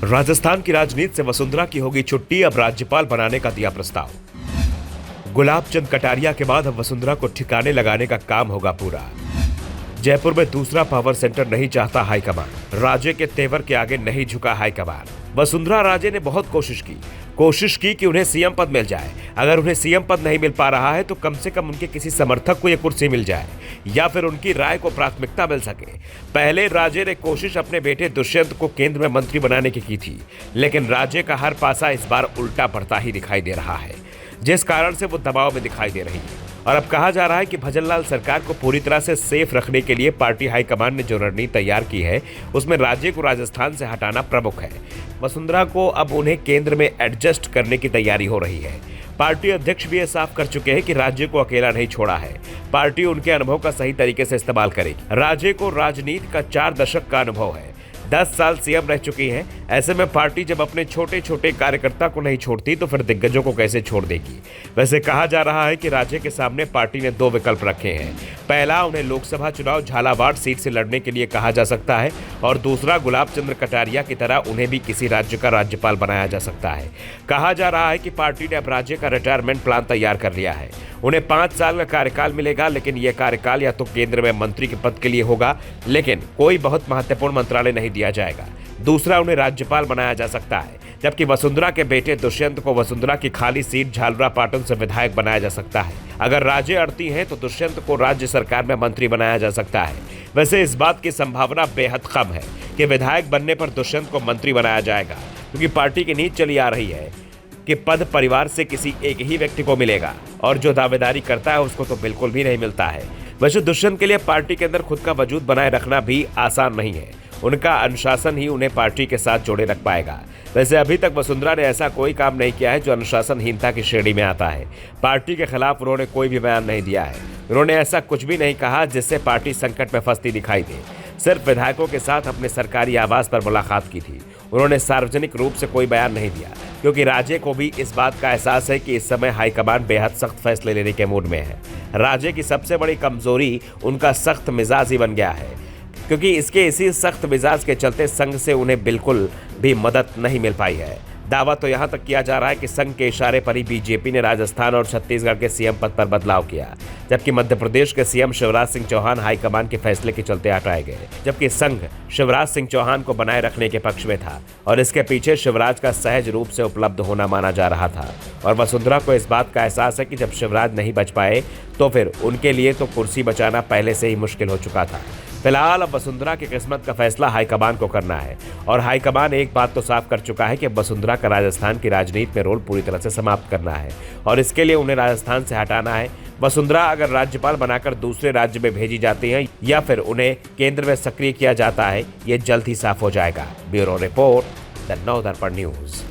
राजस्थान की राजनीति से वसुंधरा की होगी छुट्टी, अब राज्यपाल बनाने का दिया प्रस्ताव। गुलाब चंद कटारिया के बाद अब वसुंधरा को ठिकाने लगाने का काम होगा पूरा। जयपुर में दूसरा पावर सेंटर नहीं चाहता हाईकमान, राजे के तेवर के आगे नहीं झुका हाईकमान। वसुंधरा राजे ने बहुत कोशिश की कि उन्हें सीएम पद मिल जाए। अगर उन्हें सीएम पद नहीं मिल पा रहा है तो कम से कम उनके किसी समर्थक को यह कुर्सी मिल जाए या फिर उनकी राय को प्राथमिकता मिल सके। पहले राजे ने कोशिश अपने बेटे दुष्यंत को केंद्र में मंत्री बनाने की थी, लेकिन राजे का हर पासा इस बार उल्टा पड़ता ही दिखाई दे रहा है, जिस कारण से वो दबाव में दिखाई दे रही है। और अब कहा जा रहा है कि भजनलाल सरकार को पूरी तरह से सेफ रखने के लिए पार्टी हाईकमान ने जो रणनीति तैयार की है, उसमें राज्य को राजस्थान से हटाना प्रमुख है। वसुंधरा को अब उन्हें केंद्र में एडजस्ट करने की तैयारी हो रही है। पार्टी अध्यक्ष भी ये साफ कर चुके हैं कि राज्य को अकेला नहीं छोड़ा है, पार्टी उनके अनुभव का सही तरीके से इस्तेमाल करेगी। राज्य को राजनीति का 4 दशक का अनुभव है, 10 साल सीएम रह चुकी है। ऐसे में पार्टी जब अपने छोटे छोटे कार्यकर्ता को नहीं छोड़ती तो फिर दिग्गजों को कैसे छोड़ देगी। वैसे कहा जा रहा है कि राज्य के सामने पार्टी ने 2 विकल्प रखे हैं। पहला, उन्हें लोकसभा चुनाव झालावाड़ सीट से लड़ने के लिए कहा जा सकता है, और दूसरा, गुलाब चंद कटारिया की तरह उन्हें भी किसी राज्य का राज्यपाल बनाया जा सकता है। कहा जा रहा है कि पार्टी ने अब राज्य का रिटायरमेंट प्लान तैयार कर लिया है। उन्हें 5 साल का कार्यकाल मिलेगा, लेकिन यह कार्यकाल या तो केंद्र में मंत्री के पद के लिए होगा, लेकिन कोई बहुत महत्वपूर्ण मंत्रालय नहीं दिया जाएगा। दूसरा, उन्हें राज्यपाल बनाया जा सकता है, जबकि वसुंधरा के बेटे दुष्यंत को वसुंधरा की खाली सीट झालरापाटन से विधायक बनाया जा सकता है। अगर राजे अड़ती हैं तो दुष्यंत को राज्य सरकार में मंत्री बनाया जा सकता है। वैसे इस बात की संभावना बेहद कम है कि विधायक बनने पर दुष्यंत को मंत्री बनाया जाएगा, क्योंकि पार्टी की नीति चली आ रही है कि पद परिवार से किसी एक ही व्यक्ति को मिलेगा, और जो दावेदारी करता है उसको तो बिल्कुल भी नहीं मिलता है। वैसे दुष्यंत के लिए पार्टी के अंदर खुद का वजूद बनाए रखना भी आसान नहीं है। उनका अनुशासन ही उन्हें पार्टी के साथ जोड़े रख पाएगा। वैसे अभी तक वसुंधरा ने ऐसा कोई काम नहीं किया है जो अनुशासनहीनता की श्रेणी में आता है। पार्टी के खिलाफ उन्होंने कोई भी बयान नहीं दिया है। उन्होंने ऐसा कुछ भी नहीं कहा जिससे पार्टी संकट में फंसती दिखाई दे। सिर्फ विधायकों के साथ अपने सरकारी आवास पर मुलाकात की थी। उन्होंने सार्वजनिक रूप से कोई बयान नहीं दिया, क्योंकि राजे को भी इस बात का एहसास है कि इस समय हाईकमान बेहद सख्त फैसले लेने के मूड में है। राजे की सबसे बड़ी कमजोरी उनका सख्त मिजाज ही बन गया है, क्योंकि इसी सख्त मिजाज के चलते संघ से उन्हें बिल्कुल भी मदद नहीं मिल पाई है। दावा तो यहां तक किया जा रहा है कि संघ के इशारे पर ही बीजेपी ने राजस्थान और छत्तीसगढ़ के सीएम पद पर बदलाव किया, जबकि मध्य प्रदेश के सीएम शिवराज सिंह चौहान हाईकमान के फैसले के चलते हटाए गए, जबकि संघ शिवराज सिंह चौहान को बनाए रखने के पक्ष में था और इसके पीछे शिवराज का सहज रूप से उपलब्ध होना माना जा रहा था। और वसुंधरा को इस बात का एहसास है कि जब शिवराज नहीं बच पाए तो फिर उनके लिए तो कुर्सी बचाना पहले से ही मुश्किल हो चुका था। फिलहाल अब वसुंधरा की किस्मत का फैसला हाईकमान को करना है, और हाईकमान एक बात तो साफ कर चुका है कि वसुंधरा का राजस्थान की राजनीति में रोल पूरी तरह से समाप्त करना है, और इसके लिए उन्हें राजस्थान से हटाना है। वसुंधरा अगर राज्यपाल बनाकर दूसरे राज्य में भेजी जाती हैं या फिर उन्हें केंद्र में सक्रिय किया जाता है, ये जल्द ही साफ हो जाएगा। Bureau report, the Navdarpan news.